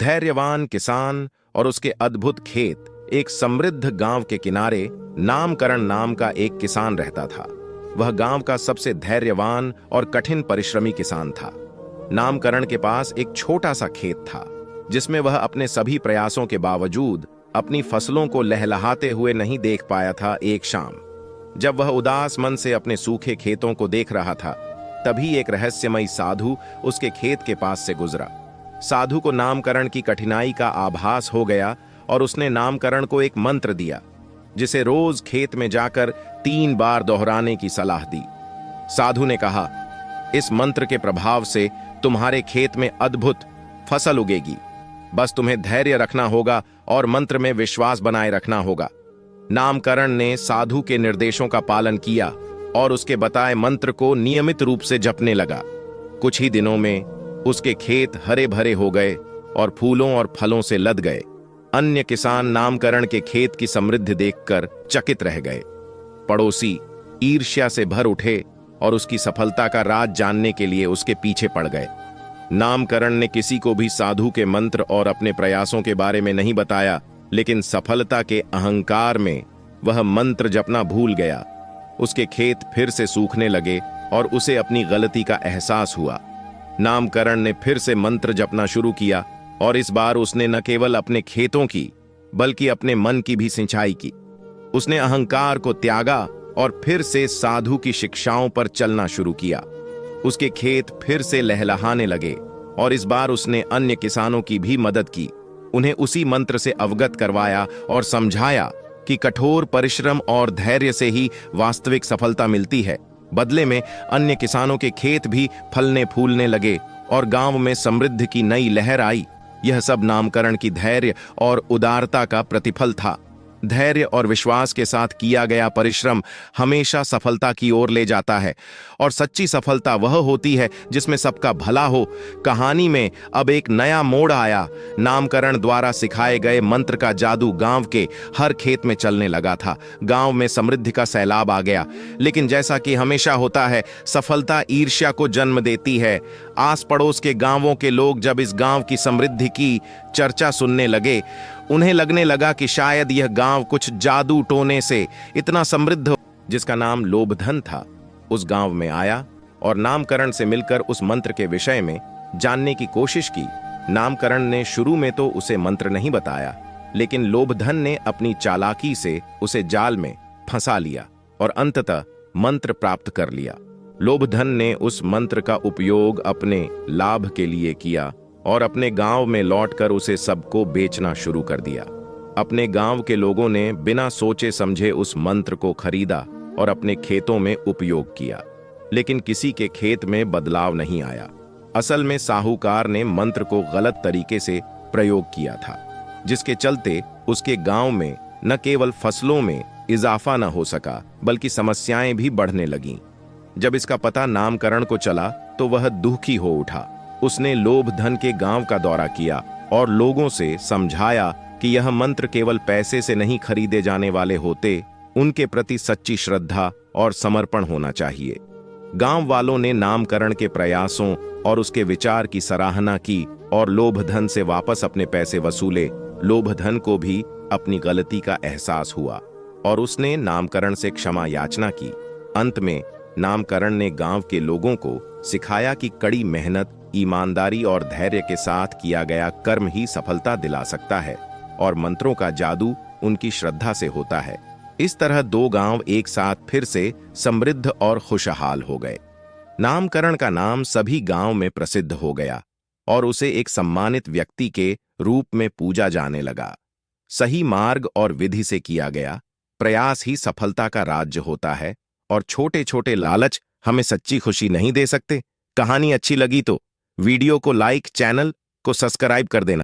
धैर्यवान किसान और उसके अद्भुत खेत। एक समृद्ध गांव के किनारे नामकरण नाम का एक किसान रहता था। वह गांव का सबसे धैर्यवान और कठिन परिश्रमी किसान था। नामकरण के पास एक छोटा सा खेत था, जिसमें वह अपने सभी प्रयासों के बावजूद अपनी फसलों को लहलहाते हुए नहीं देख पाया था। एक शाम जब वह उदास मन से अपने सूखे खेतों को देख रहा था, तभी एक रहस्यमयी साधु उसके खेत के पास से गुजरा। साधु को नामकरण की कठिनाई का आभास हो गया और उसने नामकरण को एक मंत्र दिया, जिसे रोज खेत में जाकर 3 बार दोहराने की सलाह दी। साधु ने कहा, इस मंत्र के प्रभाव से तुम्हारे खेत में अद्भुत फसल उगेगी। बस तुम्हें धैर्य रखना होगा और मंत्र में विश्वास बनाए रखना होगा। नामकरण ने साधु के निर्देशों का पालन किया और उसके बताए मंत्र को नियमित रूप से जपने लगा। कुछ ही दिनों में उसके खेत हरे भरे हो गए और फूलों और फलों से लद गए। अन्य किसान नामकरण के खेत की समृद्धि देखकर चकित रह गए। पड़ोसी ईर्ष्या से भर उठे और उसकी सफलता का राज जानने के लिए उसके पीछे पड़ गए। नामकरण ने किसी को भी साधु के मंत्र और अपने प्रयासों के बारे में नहीं बताया, लेकिन सफलता के अहंकार में वह मंत्र जपना भूल गया। उसके खेत फिर से सूखने लगे और उसे अपनी गलती का एहसास हुआ। नामकरण ने फिर से मंत्र जपना शुरू किया और इस बार उसने न केवल अपने खेतों की बल्कि अपने मन की भी सिंचाई की। उसने अहंकार को त्यागा और फिर से साधु की शिक्षाओं पर चलना शुरू किया। उसके खेत फिर से लहलहाने लगे और इस बार उसने अन्य किसानों की भी मदद की। उन्हें उसी मंत्र से अवगत करवाया और समझाया कि कठोर परिश्रम और धैर्य से ही वास्तविक सफलता मिलती है। बदले में अन्य किसानों के खेत भी फलने फूलने लगे और गांव में समृद्धि की नई लहर आई। यह सब नामकरण की धैर्य और उदारता का प्रतिफल था। धैर्य और विश्वास के साथ किया गया परिश्रम हमेशा सफलता की ओर ले जाता है और सच्ची सफलता वह होती है जिसमें सबका भला हो। कहानी में अब एक नया मोड़ आया। नामकरण द्वारा सिखाए गए मंत्र का जादू गांव के हर खेत में चलने लगा था। गांव में समृद्धि का सैलाब आ गया, लेकिन जैसा कि हमेशा होता है, सफलता ईर्ष्या को जन्म देती है। आस पड़ोस के गांवों के लोग जब इस गांव की समृद्धि की चर्चा सुनने लगे, उन्हें लगने लगा कि शायद यह गांव कुछ जादू टोने से इतना समृद्ध हो, जिसका नाम लोभधन था, उस गांव में आया और नामकरण से मिलकर उस मंत्र के विषय में जानने की कोशिश की। नामकरण ने शुरू में तो उसे मंत्र नहीं बताया, लेकिन लोभधन ने अपनी चालाकी से उसे जाल में फंसा लिया और अंततः मंत्र प्राप्त कर लिया। लोभधन ने उस मंत्र का उपयोग अपने लाभ के लिए किया और अपने गांव में लौटकर उसे सबको बेचना शुरू कर दिया। अपने गांव के लोगों ने बिना सोचे समझे उस मंत्र को खरीदा और अपने खेतों में उपयोग किया, लेकिन किसी के खेत में बदलाव नहीं आया। असल में साहूकार ने मंत्र को गलत तरीके से प्रयोग किया था, जिसके चलते उसके गांव में न केवल फसलों में इजाफा न हो सका, बल्कि समस्याएं भी बढ़ने लगीं। जब इसका पता नामकरण को चला तो वह दुखी हो उठा। उसने लोभधन के गांव का दौरा किया और लोगों से समझाया कि यह मंत्र केवल पैसे से नहीं खरीदे जाने वाले होते, उनके प्रति सच्ची श्रद्धा और समर्पण होना चाहिए। गांव वालों ने नामकरण के प्रयासों और उसके विचार की सराहना की और लोभधन से वापस अपने पैसे वसूले। लोभधन को भी अपनी गलती का एहसास हुआ और उसने नामकरण से क्षमा याचना की। अंत में नामकरण ने गांव के लोगों को सिखाया कि कड़ी मेहनत, ईमानदारी और धैर्य के साथ किया गया कर्म ही सफलता दिला सकता है और मंत्रों का जादू उनकी श्रद्धा से होता है। इस तरह 2 गांव एक साथ फिर से समृद्ध और खुशहाल हो गए। नामकरण का नाम सभी गांव में प्रसिद्ध हो गया और उसे एक सम्मानित व्यक्ति के रूप में पूजा जाने लगा। सही मार्ग और विधि से किया गया प्रयास ही सफलता का राज्य होता है और छोटे छोटे लालच हमें सच्ची खुशी नहीं दे सकते। कहानी अच्छी लगी तो वीडियो को लाइक, चैनल को सब्सक्राइब कर देना।